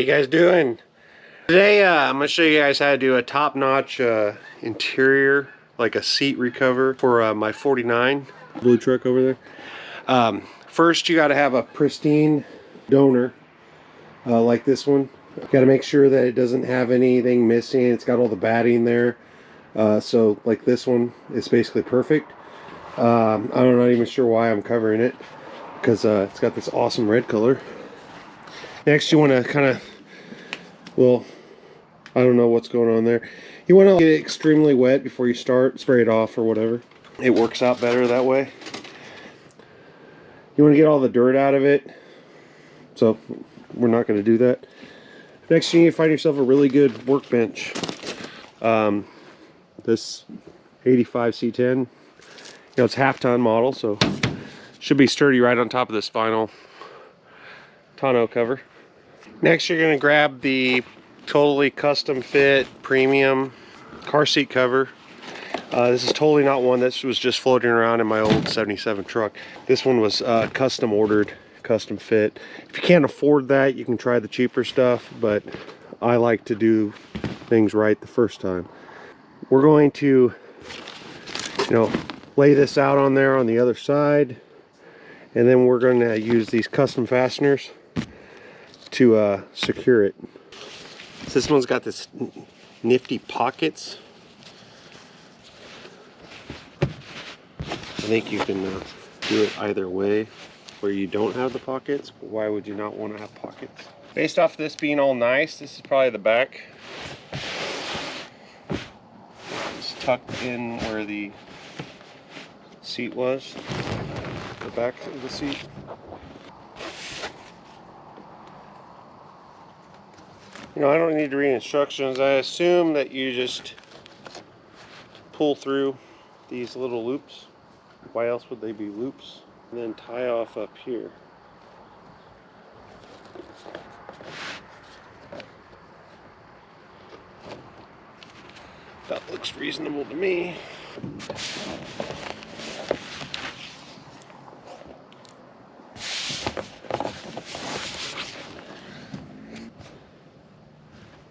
How you guys doing? Today I'm going to show you guys how to do a top-notch interior, like a seat recover for my 49 blue truck over there. First you got to have a pristine donor like this one. You got to make sure that it doesn't have anything missing. It's got all the batting there. So like this one is basically perfect. I'm not even sure why I'm covering it, because it's got this awesome red color. Next you want to kind of, well, I don't know what's going on there. You want to get it extremely wet before you start, spray it off or whatever. It works out better that way. You want to get all the dirt out of it, so we're not going to do that. Next you need to find yourself a really good workbench. This 85 C10, it's half-ton model, so should be sturdy right on top of this final tonneau cover. Next you're going to grab the totally custom fit premium car seat cover. This is totally not one that was just floating around in my old 77 truck. This one was custom ordered, custom fit. If you can't afford that, you can try the cheaper stuff, but I like to do things right the first time. We're going to, lay this out on there on the other side, and then we're going to use these custom fasteners to secure it. So this one's got this nifty pockets. I think you can do it either way, where you don't have the pockets. But why would you not want to have pockets? Based off this being all nice, this is probably the back. It's tucked in where the seat was, the back of the seat. I don't need to read instructions. I assume that you just pull through these little loops. Why else would they be loops? And then tie off up here. That looks reasonable to me.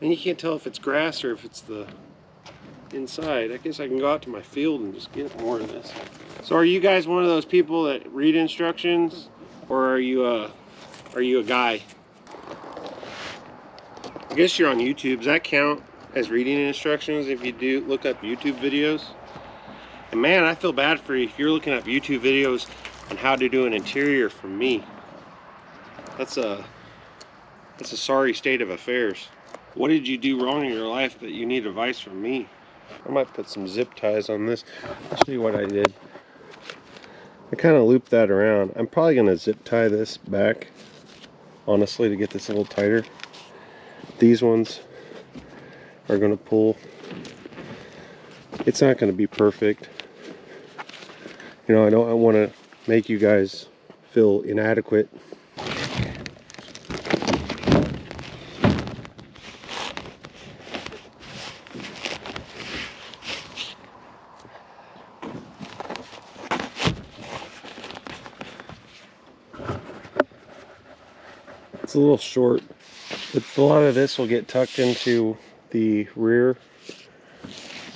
And you can't tell if it's grass or if it's the inside. I guess I can go out to my field and just get more of this. So are you guys one of those people that read instructions, or are you a guy? I guess you're on YouTube. Does that count as reading instructions if you do look up YouTube videos? And man, I feel bad for you if you're looking up YouTube videos on how to do an interior from me. That's a sorry state of affairs. What did you do wrong in your life that you need advice from me? I might put some zip ties on this. I'll show you what I did. I kind of looped that around. I'm probably going to zip tie this back, honestly, to get this a little tighter. These ones are going to pull. It's not going to be perfect. I don't want to make you guys feel inadequate. It's a little short, but a lot of this will get tucked into the rear.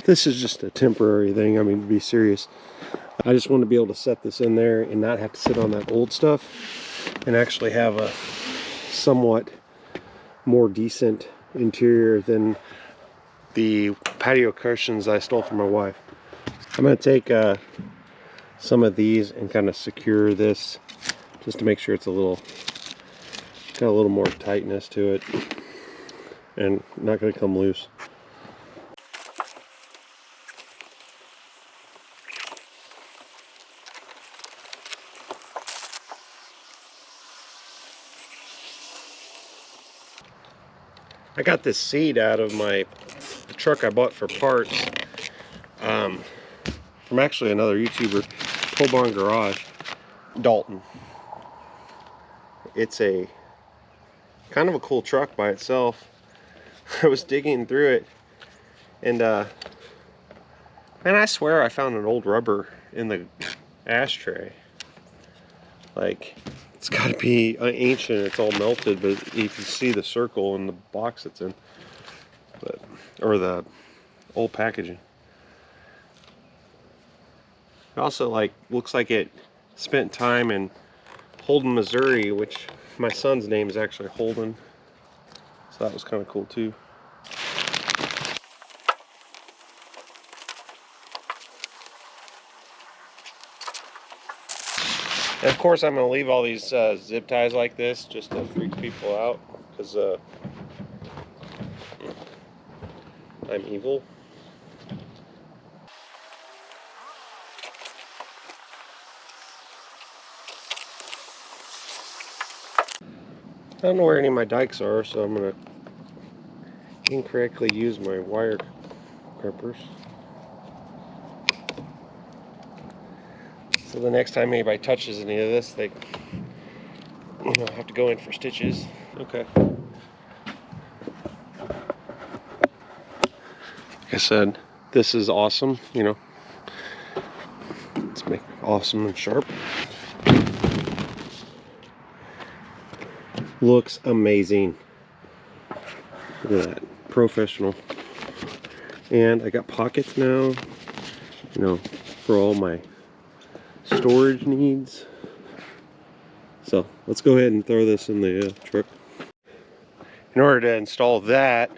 This is just a temporary thing. I mean, to be serious, I just want to be able to set this in there and not have to sit on that old stuff, and actually have a somewhat more decent interior than the patio cushions I stole from my wife. I'm going to take some of these and kind of secure this just to make sure it's got a little more tightness to it and not going to come loose. I got this seat out of the truck I bought for parts from actually another YouTuber, Pole Barn Garage, Dalton. It's a kind of a cool truck by itself. I was digging through it, and man, I swear I found an old rubber in the ashtray. Like, It's got to be ancient. It's all melted, but you can see the circle in the box it's in, but or the old packaging. It also looks like it spent time in Holden, Missouri, which my son's name is actually Holden, so that was kind of cool too. And of course, I'm going to leave all these zip ties like this just to freak people out, because I'm evil. I don't know where any of my dikes are, so I'm going to incorrectly use my wire grippers. So the next time anybody touches any of this, they have to go in for stitches. Okay. Like I said, this is awesome, Let's make it awesome and sharp. Looks amazing. Look at that. Professional. And I got pockets now, for all my storage needs. So let's go ahead and throw this in the truck. In order to install that,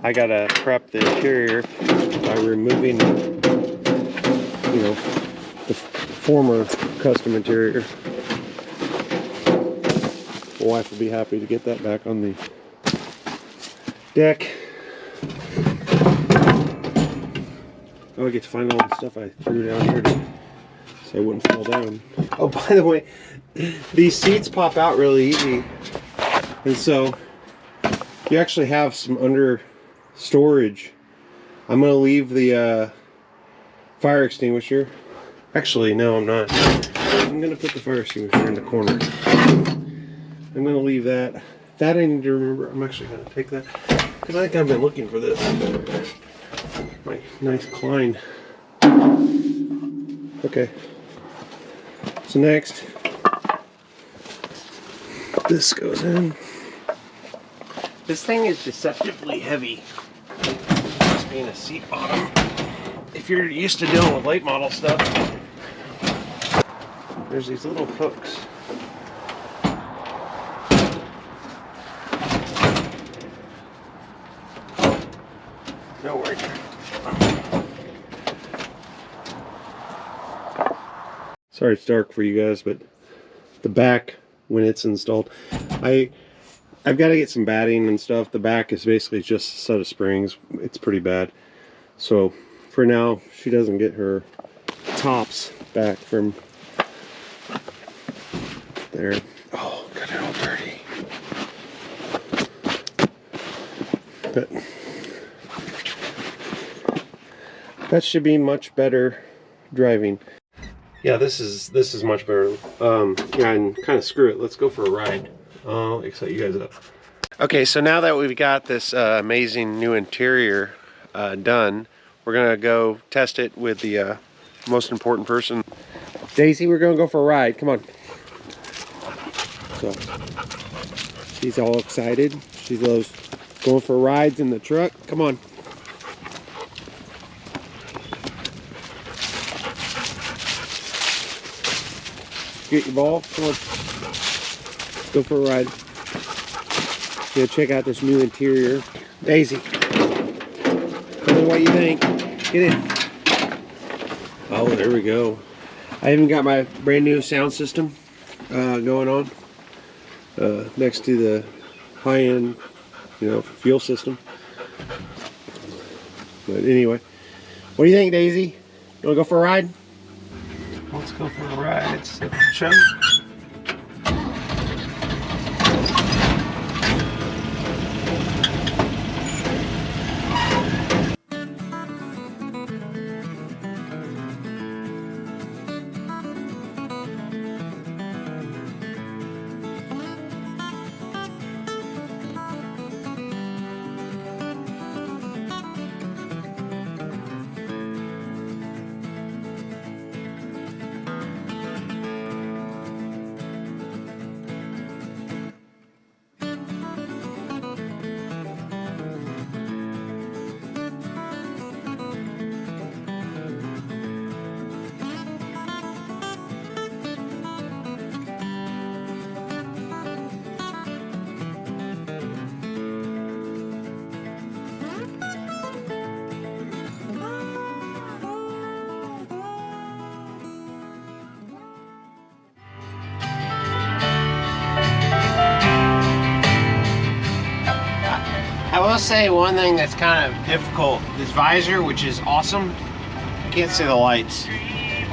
I gotta prep the interior by removing, the former custom interior. My wife will be happy to get that back on the deck. Oh, I get to find all the stuff I threw down here so I wouldn't fall down. Oh, by the way, these seats pop out really easy, and so you actually have some under storage. I'm gonna leave the fire extinguisher. Actually, no, I'm not. I'm gonna put the fire extinguisher in the corner. I'm gonna leave that. That I need to remember. I'm actually gonna take that because I think I've been looking for this. My nice Klein. Okay. So next, this goes in. This thing is deceptively heavy. Just being a seat bottom. If you're used to dealing with late model stuff, there's these little hooks. No worry. Sorry it's dark for you guys, but the back, when it's installed, I've got to get some batting and stuff. The back is basically just a set of springs. It's pretty bad. So for now, she doesn't get her tops back from there. Oh, got it all dirty. But that should be much better driving. Yeah, this is much better. Yeah, and kind of screw it. Let's go for a ride. I'll excite you guys up. Okay, so now that we've got this amazing new interior done, we're gonna go test it with the most important person. Daisy, we're gonna go for a ride. Come on. So she's all excited. She loves going for rides in the truck. Come on. Get your ball. Come on. Let's go for a ride. Gonna check out this new interior. Daisy, tell me what you think. Get in. Oh, there we go. I even got my brand new sound system going on next to the high-end, fuel system. But anyway, what do you think, Daisy? You wanna go for a ride? Let's go for a ride. It's a chunk. will say one thing that's kind of difficult. This visor, which is awesome, you can't see the lights.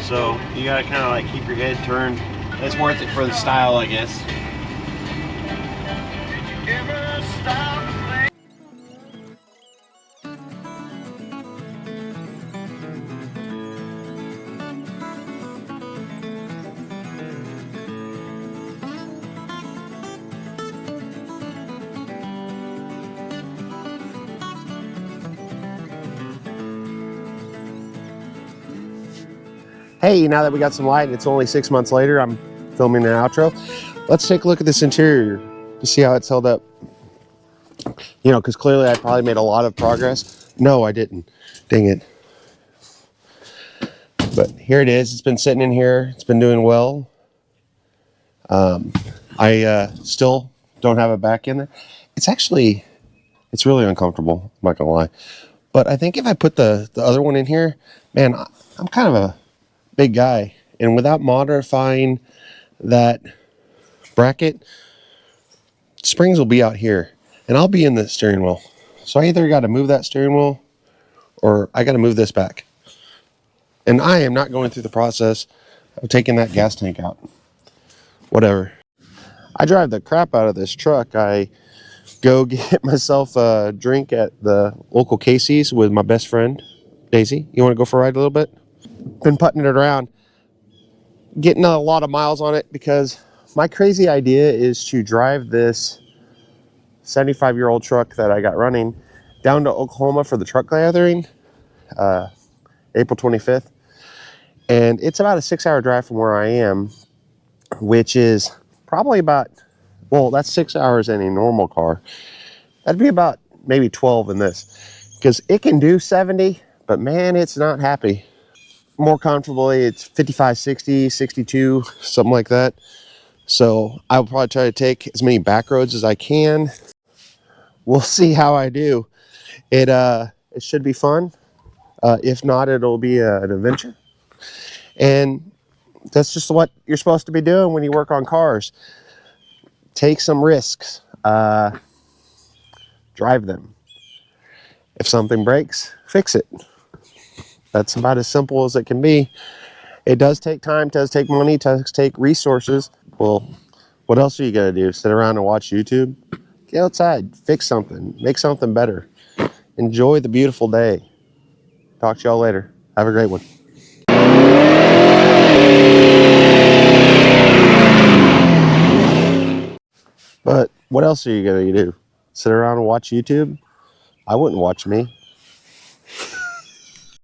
So you gotta kind of like keep your head turned. That's worth it for the style, I guess. Hey, now that we got some light and it's only 6 months later, I'm filming an outro. Let's take a look at this interior to see how it's held up. You know, because clearly I probably made a lot of progress. No, I didn't. Dang it. But here it is. It's been sitting in here. It's been doing well. I still don't have it back in there. It's really uncomfortable. I'm not going to lie. But I think if I put the other one in here, man, I'm kind of a big guy. And without modifying that bracket, springs will be out here. And I'll be in the steering wheel. So I either got to move that steering wheel or I got to move this back. And I am not going through the process of taking that gas tank out. Whatever. I drive the crap out of this truck. I go get myself a drink at the local Casey's with my best friend, Daisy. You want to go for a ride a little bit? Been putting it around. Getting a lot of miles on it because my crazy idea is to drive this 75-year-old truck that I got running down to Oklahoma for the truck gathering, April 25th. And it's about a 6-hour drive from where I am, which is probably about, well, that's 6 hours in a normal car. That'd be about maybe 12 in this, because it can do 70, but man, it's not happy. More comfortably, it's 55, 60, 62, something like that. So I'll probably try to take as many back roads as I can. We'll see how I do. It should be fun. If not, it'll be an adventure. And that's just what you're supposed to be doing when you work on cars. Take some risks. Drive them. If something breaks, fix it. That's about as simple as it can be. It does take time, does take money, does take resources. Well, what else are you going to do? Sit around and watch YouTube? Get outside, fix something, make something better. Enjoy the beautiful day. Talk to y'all later. Have a great one. But what else are you going to do? Sit around and watch YouTube? I wouldn't watch me.